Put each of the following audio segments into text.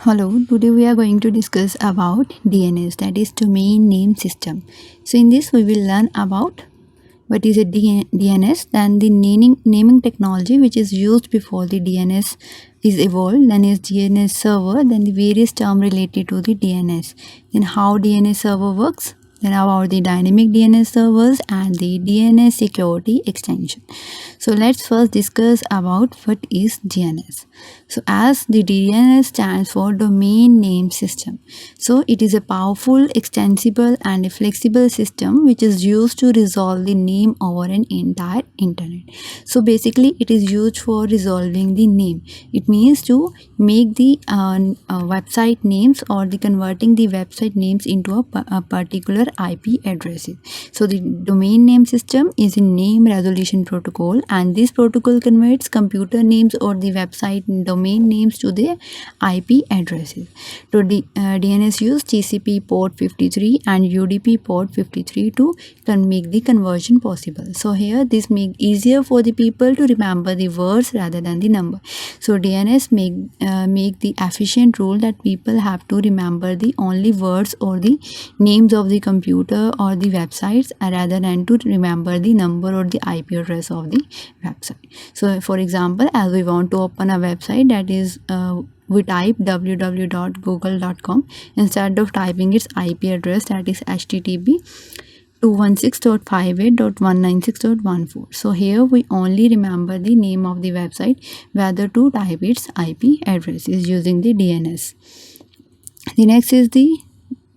Hello, today we are going to discuss about DNS, that is domain name system. So in this we will learn about what is a DNS, then the naming technology which is used before the DNS is evolved, then is DNS server, then the various terms related to the DNS, then how DNS server works, then about the dynamic DNS servers and the DNS security extension. So let's first discuss about what is DNS. So as the DNS stands for domain name system. So it is a powerful, extensible and a flexible system which is used to resolve the name over an entire internet. So basically it is used for resolving the name. It means to make the website names or the converting the website names into a particular IP addresses. So the domain name system is a name resolution protocol, and this protocol converts computer names or the website domain names to the IP addresses. So the DNS use TCP port 53 and UDP port 53 to make the conversion possible. So here this make easier for the people to remember the words rather than the number. So DNS make the efficient rule that people have to remember the only words or the names of the computer or the websites rather than to remember the number or the IP address of the website. So for example, as we want to open a website, that is we type www.google.com instead of typing its IP address, that is http 216.58.196.14. So here we only remember the name of the website, whether to type its IP address is using the DNS. The next is the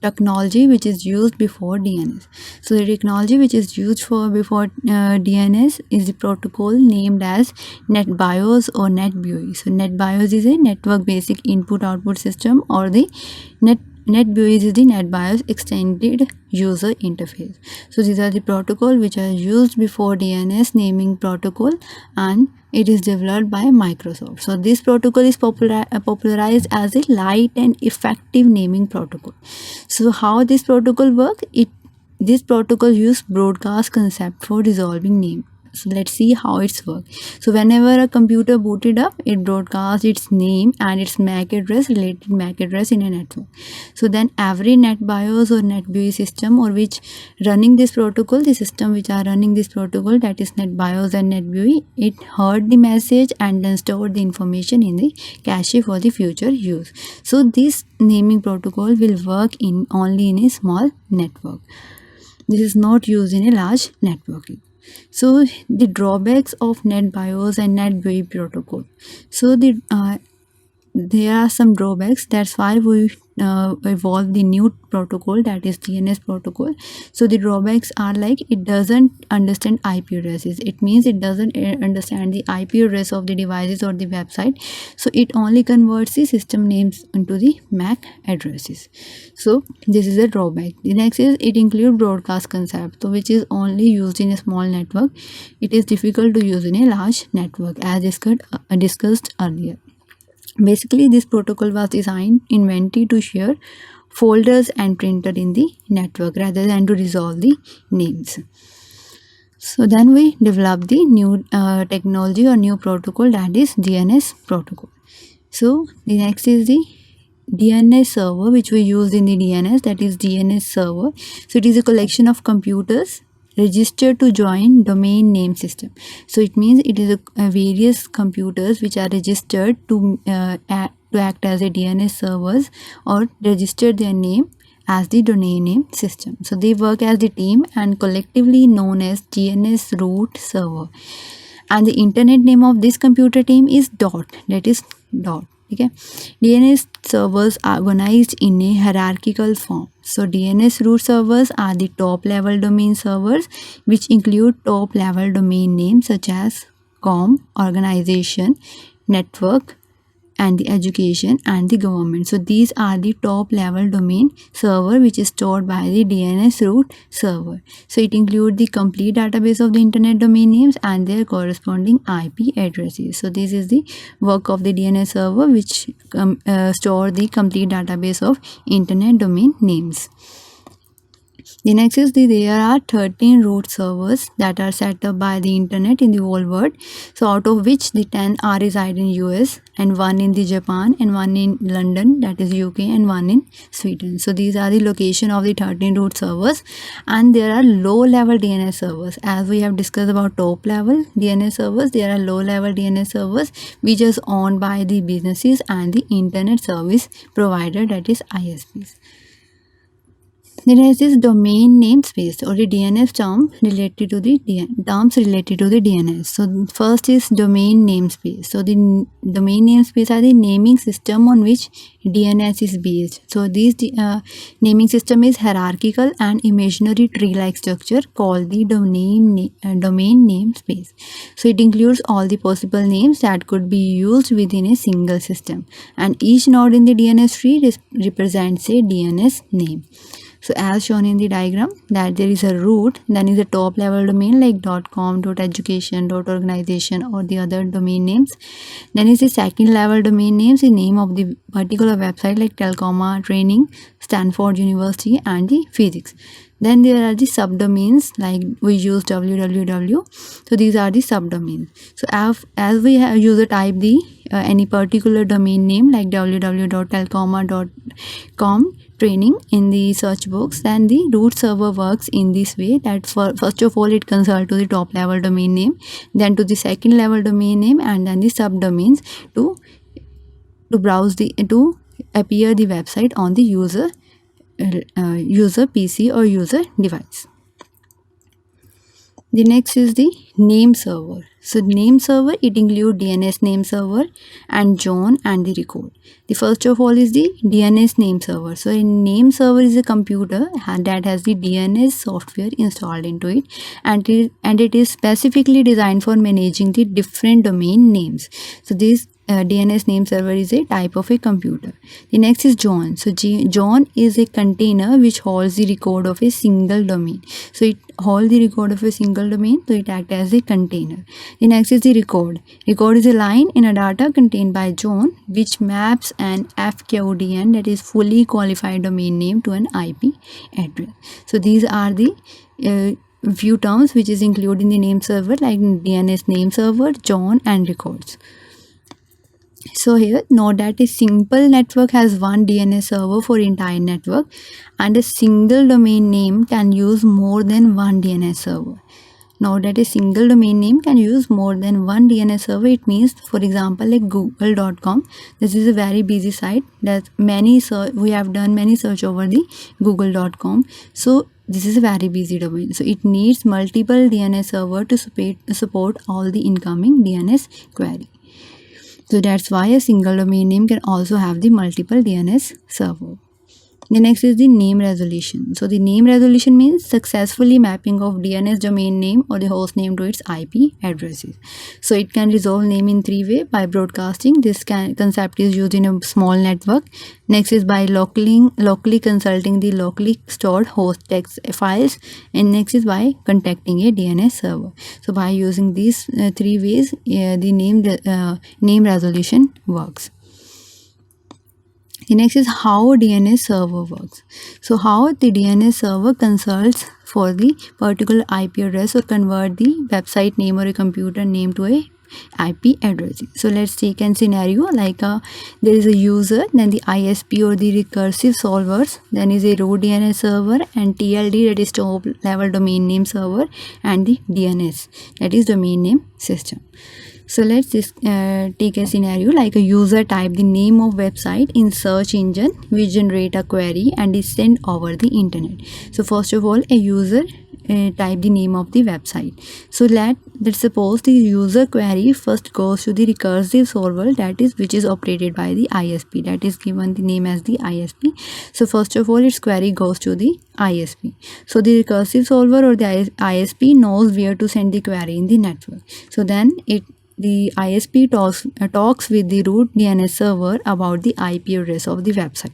technology which is used before DNS. So the technology which is used for before DNS is the protocol named as NetBIOS or NetBEUI. So NetBIOS is a network basic input output system, or the NetBEUI is the NetBIOS extended user interface. So these are the protocol which are used before DNS naming protocol, and it is developed by Microsoft. So this protocol is popularized as a light and effective naming protocol. So how this protocol works? This protocol use broadcast concept for resolving name. So let's see how it's work. So whenever a computer booted up, it broadcasts its name and its MAC address, related MAC address in a network. So then every NetBIOS or NetBEUI system or which running this protocol, the system which are running this protocol, that is NetBIOS and NetBEUI, it heard the message and then stored the information in the cache for the future use. So this naming protocol will work only in a small network. This is not used in a large networking. So the drawbacks of NetBIOS and NetBEUI protocol. So there are some drawbacks. That's why we evolve the new protocol, that is DNS protocol. So the drawbacks are like it doesn't understand IP addresses. It means it doesn't understand the IP address of the devices or the website. So it only converts the system names into the MAC addresses. So this is a drawback. The next is it includes broadcast concept, so which is only used in a small network. It is difficult to use in a large network, as discussed earlier. Basically, this protocol was invented to share folders and printer in the network rather than to resolve the names. So then we developed the new technology or new protocol, that is DNS protocol. So the next is the DNS server, which we use in the DNS, that is DNS server. So it is a collection of computers registered to join domain name system. So it means it is various computers which are registered to act as a DNS servers or register their name as the domain name system. So they work as the team and collectively known as DNS root server. And the internet name of this computer team is DOT, that is DOT. Okay. DNS servers are organized in a hierarchical form. So DNS root servers are the top level domain servers, which include top level domain names such as com, organization, network, and the education and the government. So these are the top level domain server which is stored by the DNS root server. So it includes the complete database of the internet domain names and their corresponding IP addresses. So this is the work of the DNS server, which store the complete database of internet domain names. The next is there are 13 root servers that are set up by the internet in the whole world. So out of which the 10 are reside in US and one in the Japan and one in London, that is UK, and one in Sweden. So these are the location of the 13 root servers, and there are low level DNS servers. As we have discussed about top level DNS servers, there are low level DNS servers which is owned by the businesses and the internet service provider, that is ISPs. Then has this domain namespace or the DNS terms related to the DNS. So first is domain namespace. So the domain namespace are the naming system on which DNS is based. So this naming system is hierarchical and imaginary tree-like structure called the domain namespace. So it includes all the possible names that could be used within a single system, and each node in the DNS tree represents a DNS name. So as shown in the diagram, that there is a root, then is a top level domain like .com, .education, .organization or the other domain names. Then is the second level domain names, the name of the particular website like Telcoma Training, Stanford University and the physics. Then there are the subdomains like we use www. So these are the subdomains. So as we have user type the any particular domain name like www.telcoma.com training in the search box, then the root server works in this way that first of all it consult to the top level domain name, then to the second level domain name, and then the subdomains to browse to appear the website on the user PC or user device. The next is the name server. So name server, it includes DNS name server and John and the record. The first of all is the DNS name server. So a name server is a computer that has the DNS software installed into it, and it is specifically designed for managing the different domain names. So this DNS name server is a type of a computer. The next is John. So John is a container which holds the record of a single domain. So it holds the record of a single domain, so it acts as a container. The next is the record. Record is a line in a data contained by John which maps an FQDN, that is fully qualified domain name, to an IP address. So these are the few terms which is included in the name server like DNS name server, John and records. So here note that a simple network has one DNS server for entire network, and a single domain name can use more than one DNS server. Note that a single domain name can use more than one DNS server. It means, for example, like google.com. This is a very busy site that we have done many search over the google.com. So this is a very busy domain. So it needs multiple DNS server to support all the incoming DNS query. So that's why a single domain name can also have the multiple DNS server. The next is the name resolution. So the name resolution means successfully mapping of DNS domain name or the host name to its IP addresses. So it can resolve name in three ways: by broadcasting. This concept is used in a small network. Next is by locally consulting the locally stored host text files, and next is by contacting a DNS server. So by using these three ways, the name resolution works. The next is how DNS server works. So how the DNS server consults for the particular IP address or convert the website name or a computer name to a IP address. So let's take a scenario like there is a user, then the ISP or the recursive solvers, then is a root DNS server, and TLD, that is top level domain name server, and the DNS, that is domain name system. So let's just take a scenario like a user type the name of website in search engine which generate a query and is sent over the internet. So first of all, a user type the name of the website. So let's suppose the user query first goes to the recursive solver, that is which is operated by the ISP, that is given the name as the ISP. So first of all, its query goes to the ISP. So the recursive solver or the ISP knows where to send the query in the network. So then the ISP talks with the root DNS server about the IP address of the website.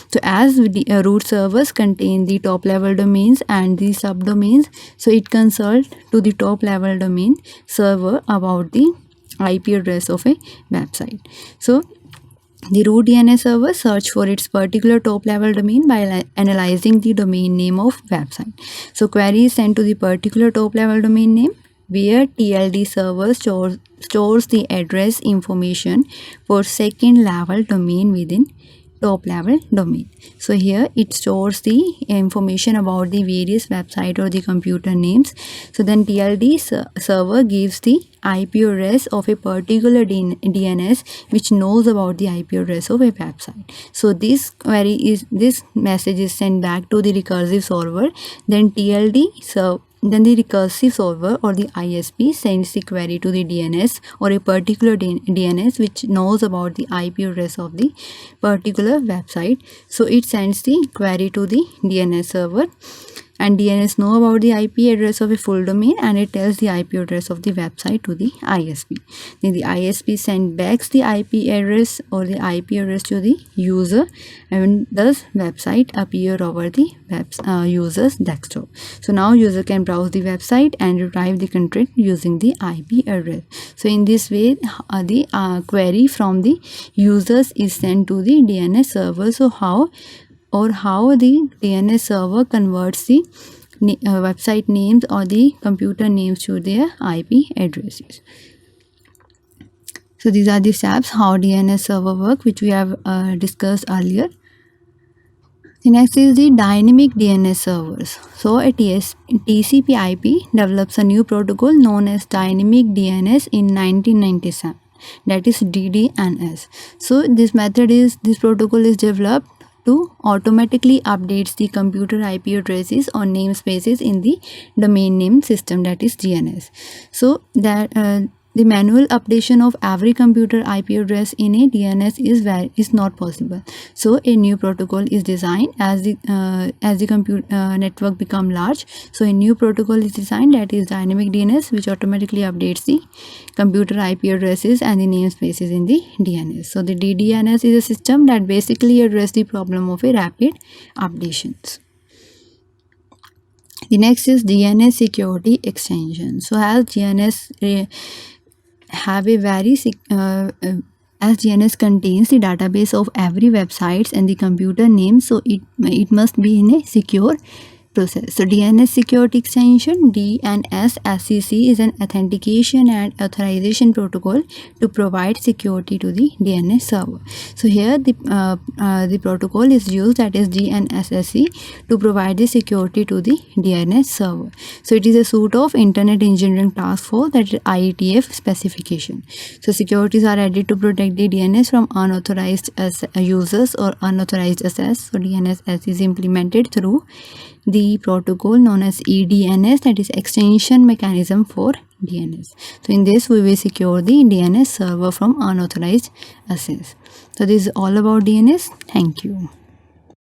So as the root servers contain the top level domains and the subdomains, so it consults to the top level domain server about the IP address of a website. So The root DNS server search for its particular top level domain by analyzing the domain name of website. So query is sent to the particular top level domain name where TLD server stores the address information for second level domain within top level domain. So here it stores the information about the various website or the computer names. So then TLD server gives the IP address of a particular DNS which knows about the IP address of a website. So this message is sent back to the recursive solver. Then then the recursive solver or the ISP sends the query to the DNS or a particular DNS which knows about the IP address of the particular website. So it sends the query to the DNS server, and DNS know about the IP address of a full domain, and it tells the IP address of the website to the ISP. Then the ISP sends back the IP address or the IP address to the user, and thus website appear over the user's desktop. So now user can browse the website and retrieve the content using the IP address. So in this way the query from the users is sent to the DNS server. So how the DNS server converts the website names or the computer names to their IP addresses. So these are the steps how DNS server work, which we have discussed earlier. The next is the dynamic DNS servers. So a TCP IP develops a new protocol known as dynamic DNS in 1997. That is DDNS. So this protocol is developed to automatically updates the computer IP addresses or namespaces in the domain name system, that is DNS. So that the manual updation of every computer IP address in a DNS is not possible. So a new protocol is designed as the computer network become large. So a new protocol is designed, that is dynamic DNS, which automatically updates the computer IP addresses and the namespaces in the DNS. So the DDNS is a system that basically addresses the problem of a rapid updations. The next is DNS security extension. So as DNS as DNS contains the database of every websites and the computer name, so it must be in a secure process. So DNS security extension, DNSSEC, is an authentication and authorization protocol to provide security to the DNS server. So here the protocol is used, that is DNSSE, to provide the security to the DNS server. So it is a suite of Internet Engineering Task Force, that is IETF specification. So securities are added to protect the DNS from unauthorized users or unauthorized access. So DNSS is implemented through the protocol known as EDNS, that is extension mechanism for DNS. So in this we will secure the DNS server from unauthorized access. So this is all about DNS. Thank you.